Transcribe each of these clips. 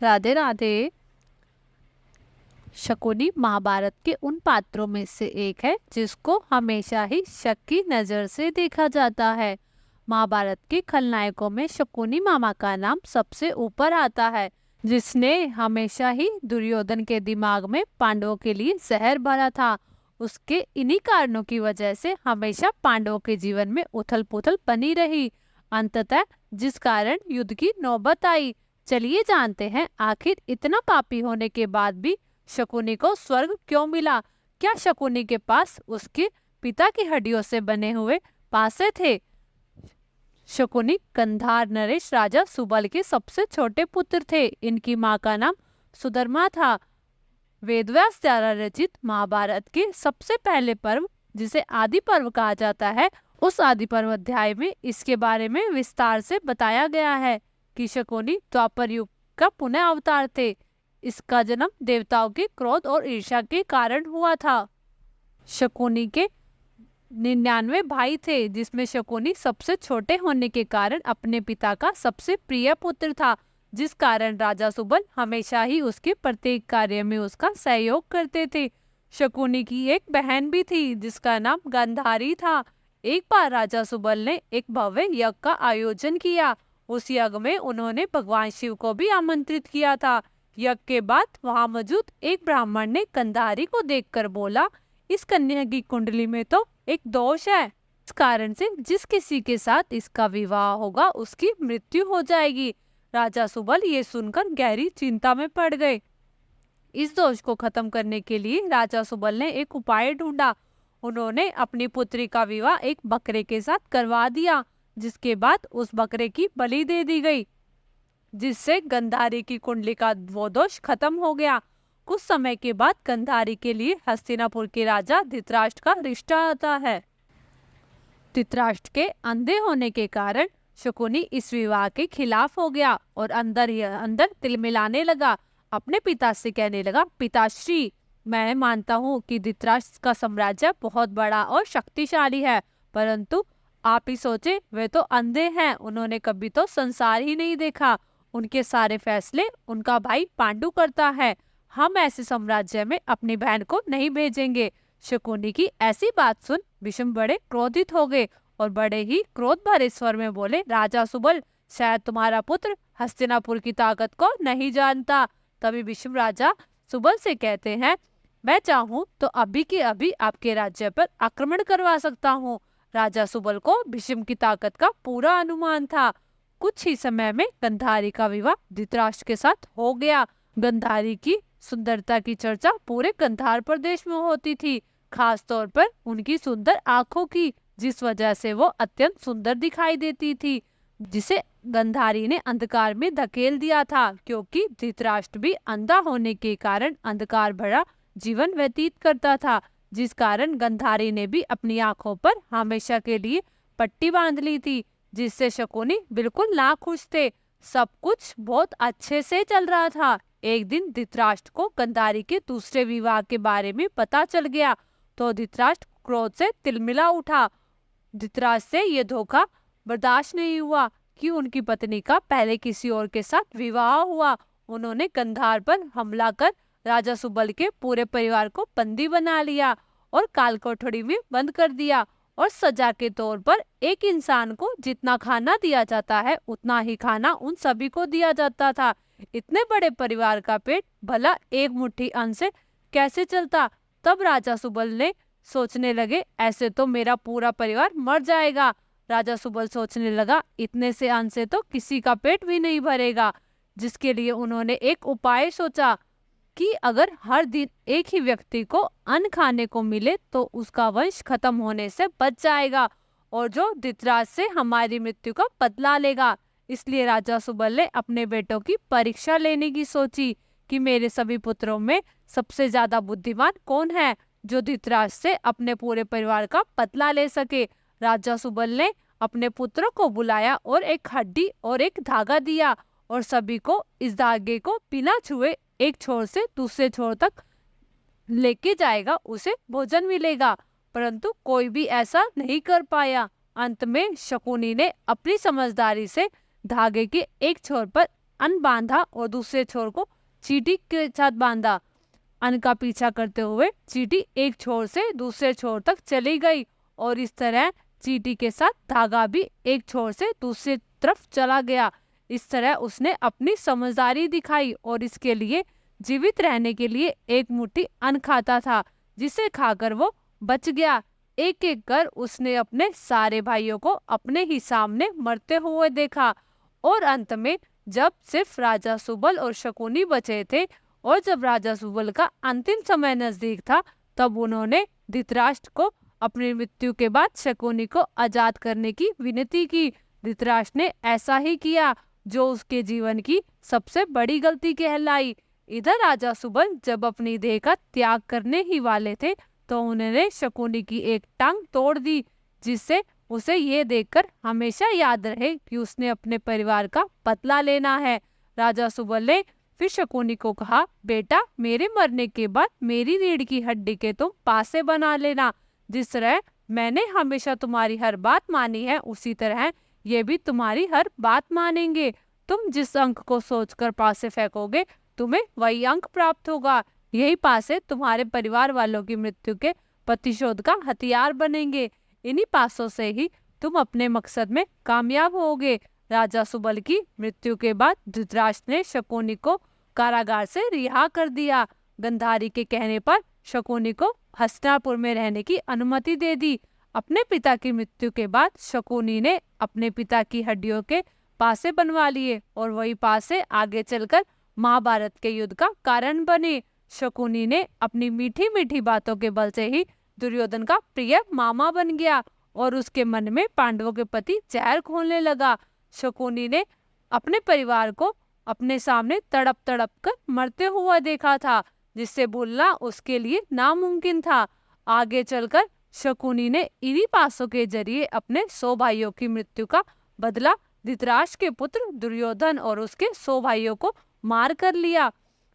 राधे राधे। शकुनी महाभारत के उन पात्रों में से एक है जिसको हमेशा ही शक की नजर से देखा जाता है। महाभारत के खलनायकों में शकुनी मामा का नाम सबसे ऊपर आता है, जिसने हमेशा ही दुर्योधन के दिमाग में पांडवों के लिए जहर भरा था। उसके इन्हीं कारणों की वजह से हमेशा पांडवों के जीवन में उथल पुथल बनी रही। अंततः जिस कारण युद्ध की नौबत आई। चलिए जानते हैं, आखिर इतना पापी होने के बाद भी शकुनी को स्वर्ग क्यों मिला। क्या शकुनी के पास उसके पिता की हड्डियों से बने हुए पासे थे। शकुनी कंधार नरेश राजा सुबल के सबसे छोटे पुत्र थे। इनकी मां का नाम सुधर्मा था। वेदव्यास द्वारा रचित महाभारत के सबसे पहले पर्व, जिसे आदि पर्व कहा जाता है, उस आदि पर्व अध्याय में इसके बारे में विस्तार से बताया गया है कि शकुनी द्वापर युग का पुनः अवतार थे। इसका जन्म देवताओं के क्रोध और ईर्ष्या के कारण हुआ था। शकुनी के 99 भाई थे, जिसमें शकुनी सबसे छोटे होने के कारण अपने पिता का सबसे प्रिय पुत्र था, जिस कारण राजा सुबल हमेशा ही उसके प्रत्येक कार्य में उसका सहयोग करते थे। शकुनी की एक बहन भी थी जिसका नाम गांधारी था। एक बार राजा सुबल ने एक भव्य यज्ञ का आयोजन किया। उस यज्ञ में उन्होंने भगवान शिव को भी आमंत्रित किया था। यज्ञ के बाद वहां मौजूद एक ब्राह्मण ने गांधारी को देखकर बोला, इस कन्या की कुंडली में तो एक दोष है। इस कारण से जिस किसी के साथ इसका विवाह होगा उसकी मृत्यु हो जाएगी। राजा सुबल ये सुनकर गहरी चिंता में पड़ गए। इस दोष को खत्म करने के लिए राजा सुबल ने एक उपाय ढूंढा। उन्होंने अपनी पुत्री का विवाह एक बकरे के साथ करवा दिया, जिसके बाद उस बकरे की बलि दे दी गई, जिससे गंधारी की कुंडली का वो दोष खत्म हो गया। कुछ समय के बाद गंधारी के लिए हस्तिनापुर के राजा धृतराष्ट्र का रिश्ता आता है। धृतराष्ट्र के अंधे होने के कारण शकुनी इस विवाह के खिलाफ हो गया और अंदर ही अंदर तिलमिलाने लगा। अपने पिता से कहने लगा, पिताश्री, मैं मानता हूँ कि धृतराष्ट्र का साम्राज्य बहुत बड़ा और शक्तिशाली है, परंतु आप ही सोचे, वे तो अंधे हैं। उन्होंने कभी तो संसार ही नहीं देखा। उनके सारे फैसले उनका भाई पांडु करता है। हम ऐसे साम्राज्य में अपनी बहन को नहीं भेजेंगे। शकुनी की ऐसी बात सुन भीष्म बड़े क्रोधित हो गए और बड़े ही क्रोध भरे स्वर में बोले, राजा सुबल, शायद तुम्हारा पुत्र हस्तिनापुर की ताकत को नहीं जानता। तभी भीष्म राजा सुबल से कहते हैं, मैं चाहूं तो अभी के अभी आपके राज्य पर आक्रमण करवा सकता हूँ। राजा सुबल को भीष्म की ताकत का पूरा अनुमान था। कुछ ही समय में गंधारी का विवाह धृतराष्ट्र के साथ हो गया। गंधारी की सुंदरता की चर्चा पूरे गंधार प्रदेश में होती थी, खास तौर पर उनकी सुंदर आंखों की, जिस वजह से वो अत्यंत सुंदर दिखाई देती थी, जिसे गंधारी ने अंधकार में धकेल दिया था, क्योंकि धृतराष्ट्र भी अंधा होने के कारण अंधकार भरा जीवन व्यतीत करता था, जिस कारण गंधारी ने भी अपनी आंखों पर हमेशा के लिए पट्टी बांध ली थी, जिससे शकुनी बिल्कुल नाखुश थे। सब कुछ बहुत अच्छे से चल रहा था। एक दिन धृतराष्ट्र को गंधारी के दूसरे विवाह के बारे में पता चल गया तो धृतराष्ट्र क्रोध से तिलमिला उठा। धृतराष्ट्र से ये धोखा बर्दाश्त नहीं हुआ कि उनकी पत्नी का पहले किसी और के साथ विवाह हुआ। उन्होंने गंधार पर हमला कर राजा सुबल के पूरे परिवार को बंदी बना लिया और काल कोठरी में बंद कर दिया, और सजा के तौर पर एक इंसान को जितना खाना दिया जाता है उतना ही खाना उन सभी को दिया जाता था। इतने बड़े परिवार का पेट भला एक मुट्ठी अन्न से कैसे चलता। तब राजा सुबल ने सोचने लगे, ऐसे तो मेरा पूरा परिवार मर जाएगा। राजा सुबल सोचने लगा, इतने से अन्न से तो किसी का पेट भी नहीं भरेगा, जिसके लिए उन्होंने एक उपाय सोचा कि अगर हर दिन एक ही व्यक्ति को अन्न खाने को मिले तो उसका वंश खत्म होने से बच जाएगा और जो धृतराष्ट्र से हमारी मृत्यु का बदला लेगा। इसलिए राजा सुबल ने अपने बेटों की परीक्षा लेने की सोची कि मेरे सभी पुत्रों में सबसे ज्यादा बुद्धिमान कौन है, जो धृतराष्ट्र से अपने पूरे परिवार का बदला ले सके। राजा सुबल ने अपने पुत्रों को बुलाया और एक हड्डी और एक धागा दिया और सभी को इस धागे को बिना छुए एक छोर से दूसरे छोर तक लेके जाएगा, उसे भोजन मिलेगा। परंतु कोई भी ऐसा नहीं कर पाया। अंत में शकुनी ने अपनी समझदारी से धागे के एक छोर पर अन्न बांधा और दूसरे छोर को चींटी के साथ बांधा। अन्न का पीछा करते हुए चींटी एक छोर से दूसरे छोर तक चली गई और इस तरह चींटी के साथ धागा भी एक छोर से दूसरी तरफ चला गया। इस तरह उसने अपनी समझदारी दिखाई और इसके लिए जीवित रहने के लिए एक मुट्ठी अन्न खाता था, जिसे खाकर वो बच गया। एक एक कर उसने अपने सारे भाइयों को अपने ही सामने मरते हुए देखा और अंत में जब सिर्फ राजा सुबल और शकुनी बचे थे और जब राजा सुबल का अंतिम समय नजदीक था, तब उन्होंने धृतराष्ट्र को अपनी मृत्यु के बाद शकुनी को आजाद करने की विनती की। धृतराष्ट्र ने ऐसा ही किया, जो उसके जीवन की सबसे बड़ी गलती कहलाई। इधर राजा सुबल जब अपनी देह का त्याग करने ही वाले थे, तो उन्होंने शकुनी की एक टांग तोड़ दी, जिससे उसे ये देखकर हमेशा याद रहे कि उसने अपने परिवार का बदला लेना है। राजा सुबल ने फिर शकुनी को कहा, बेटा, मेरे मरने के बाद मेरी रीढ़ की हड्डी के तुम पासे बना लेना। जिस तरह मैंने हमेशा तुम्हारी हर बात मानी है, उसी तरह ये भी तुम्हारी हर बात मानेंगे। तुम जिस अंक को सोचकर पासे फेंकोगे, तुम्हें वही अंक प्राप्त होगा। यही पासे तुम्हारे परिवार वालों की मृत्यु के प्रतिशोध का हथियार बनेंगे। इन्हीं पासों से ही तुम अपने मकसद में कामयाब होगे। राजा सुबल की मृत्यु के बाद धृतराष्ट्र ने शकुनी को कारागार से रिहा कर दिया। गंधारी के कहने पर शकुनी को हस्तिनापुर में रहने की अनुमति दे दी। अपने पिता की मृत्यु के बाद शकुनी ने अपने पिता की हड्डियों के पासे बनवा लिए और वही पासे आगे चलकर महाभारत के युद्ध का कारण बने। शकुनी ने अपनी मीठी मीठी बातों के बल से ही दुर्योधन का प्रिय मामा बन गया और उसके मन में पांडवों के प्रति जहर घोलने लगा। शकुनी ने अपने परिवार को अपने सामने तड़प तड़प कर मरते हुआ देखा था, जिससे भूलना उसके लिए नामुमकिन था। आगे चलकर शकुनी ने इन्हीं पासों के जरिए अपने 100 भाइयों की मृत्यु का बदला धृतराष्ट्र के पुत्र दुर्योधन और उसके 100 भाइयों को मार कर लिया।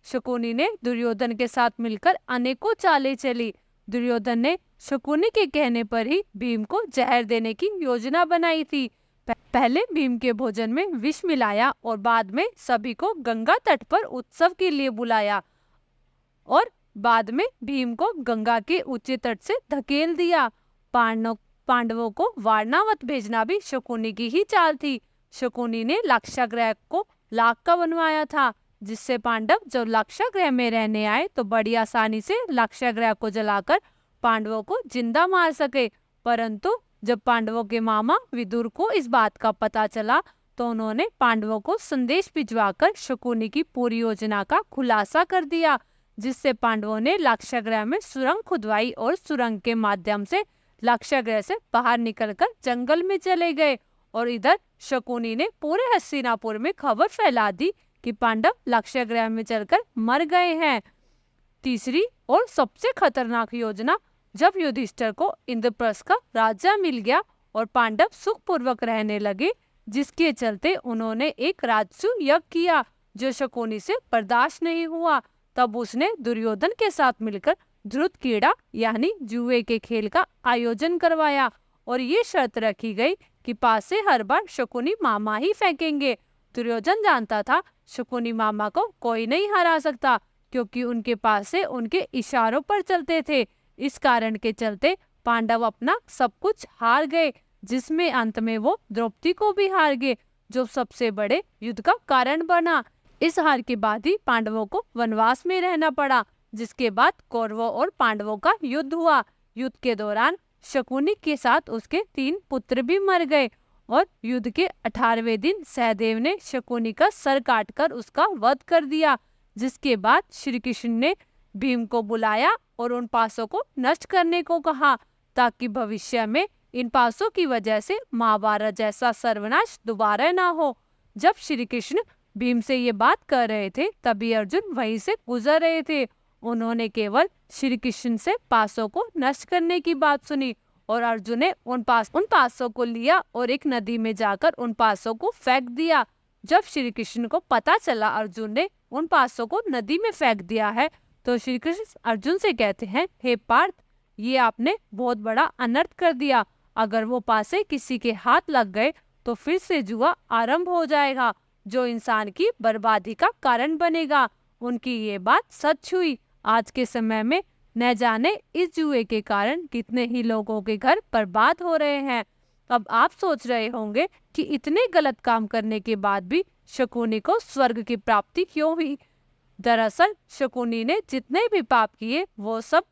शकुनी ने दुर्योधन के साथ मिलकर अनेकों चालें चली। दुर्योधन ने शकुनी के कहने पर ही भीम को जहर देने की योजना बनाई थी। पहले भीम के भोजन में विष मिलाया और बाद में सभी को गंगा तट पर उत्सव के लिए बुलाया और बाद में भीम को गंगा के ऊंचे तट से धकेल दिया। पांडवों को वारणावत भेजना भी शकुनी की ही चाल थी। शकुनी ने लाक्षागृह को लाख का बनवाया था, जिससे पांडव जब लाक्षागृह में रहने आए तो बड़ी आसानी से लाक्षागृह को जलाकर पांडवों को जिंदा मार सके। परंतु जब पांडवों के मामा विदुर को इस बात का पता चला, तो उन्होंने पांडवों को संदेश भिजवाकर शकुनी की पूरी योजना का खुलासा कर दिया, जिससे पांडवों ने लाक्षागृह में सुरंग खुदवाई और सुरंग के माध्यम से लाक्षागृह से बाहर निकलकर जंगल में चले गए। और इधर शकुनी ने पूरे हस्तिनापुर में खबर फैला दी कि पांडव लाक्षागृह में चलकर मर गए हैं। तीसरी और सबसे खतरनाक योजना, जब युधिष्ठिर को इंद्रप्रस्थ का राज्य मिल गया और पांडव सुखपूर्वक रहने लगे, जिसके चलते उन्होंने एक राजसू यज्ञ किया जो शकुनी से बर्दाश्त नहीं हुआ। तब उसने दुर्योधन के साथ मिलकर ध्रुत क्रीड़ा यानी जुए के खेल का आयोजन करवाया और ये शर्त रखी गई कि पासे हर बार शकुनी मामा ही फेंकेंगे। दुर्योधन जानता था शकुनी मामा को कोई नहीं हरा सकता, क्योंकि उनके पास से उनके इशारों पर चलते थे। इस कारण के चलते पांडव अपना सब कुछ हार गए, जिसमें अंत में वो द्रौपदी को भी हार गए, जो सबसे बड़े युद्ध का कारण बना। इस हार के बाद ही पांडवों को वनवास में रहना पड़ा, जिसके बाद कौरवों और पांडवों का युद्ध हुआ। युद्ध के दौरान शकुनी के साथ उसके 3 पुत्र भी मर गए और युद्ध के 18वें दिन सहदेव ने शकुनी का सर काटकर उसका वध कर दिया, जिसके बाद श्री कृष्ण ने भीम को बुलाया और उन पासों को नष्ट करने को कहा, ताकि भविष्य में इन पासों की वजह से महाभारत जैसा सर्वनाश दोबारा ना हो। जब श्री कृष्ण भीम से ये बात कर रहे थे, तभी अर्जुन वहीं से गुजर रहे थे। उन्होंने केवल श्री कृष्ण से पासों को नष्ट करने की बात सुनी और अर्जुन ने उन पासों को लिया और एक नदी में जाकर उन पासों को फेंक दिया। जब श्री कृष्ण को पता चला अर्जुन ने उन पासों को नदी में फेंक दिया है, तो श्री कृष्ण अर्जुन से कहते हैं, हे पार्थ, ये आपने बहुत बड़ा अनर्थ कर दिया। अगर वो पासे किसी के हाथ लग गए तो फिर से जुआ आरंभ हो जाएगा। जो इंसान की बर्बादी का कारण बनेगा। उनकी ये बात सच हुई। आज के समय में न जाने इस जुए के कारण कितने ही लोगों के घर बर्बाद हो रहे हैं। अब आप सोच रहे होंगे कि इतने गलत काम करने के बाद भी शकुनी को स्वर्ग की प्राप्ति क्यों हुई। दरअसल शकुनी ने जितने भी पाप किए वो सब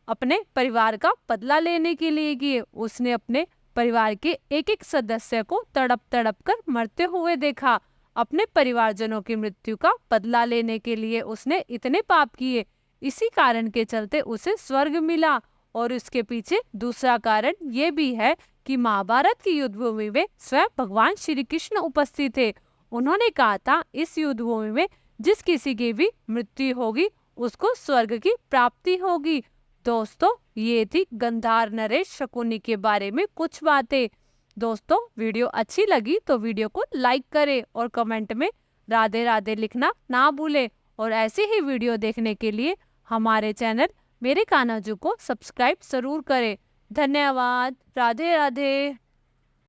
अपने परिवार का बदला लेने के लिए किए। उसने अपने परिवार के एक एक सदस्य को तड़प तड़प कर मरते हुए देखा। अपने परिवारजनों की मृत्यु का बदला लेने के लिए उसने इतने पाप किए। इसी कारण के चलते उसे स्वर्ग मिला। और उसके पीछे दूसरा कारण ये भी है कि महाभारत की युद्ध भूमि में स्वयं भगवान श्री कृष्ण उपस्थित थे। उन्होंने कहा था इस युद्ध भूमि में जिस किसी की भी मृत्यु होगी उसको स्वर्ग की प्राप्ति होगी। दोस्तों, ये थी गंधार नरेश शकुनी के बारे में कुछ बातें। दोस्तों, वीडियो अच्छी लगी तो वीडियो को लाइक करें और कमेंट में राधे राधे लिखना ना भूलें। और ऐसे ही वीडियो देखने के लिए हमारे चैनल मेरे कान्हाजू को सब्सक्राइब जरूर करें। धन्यवाद। राधे राधे।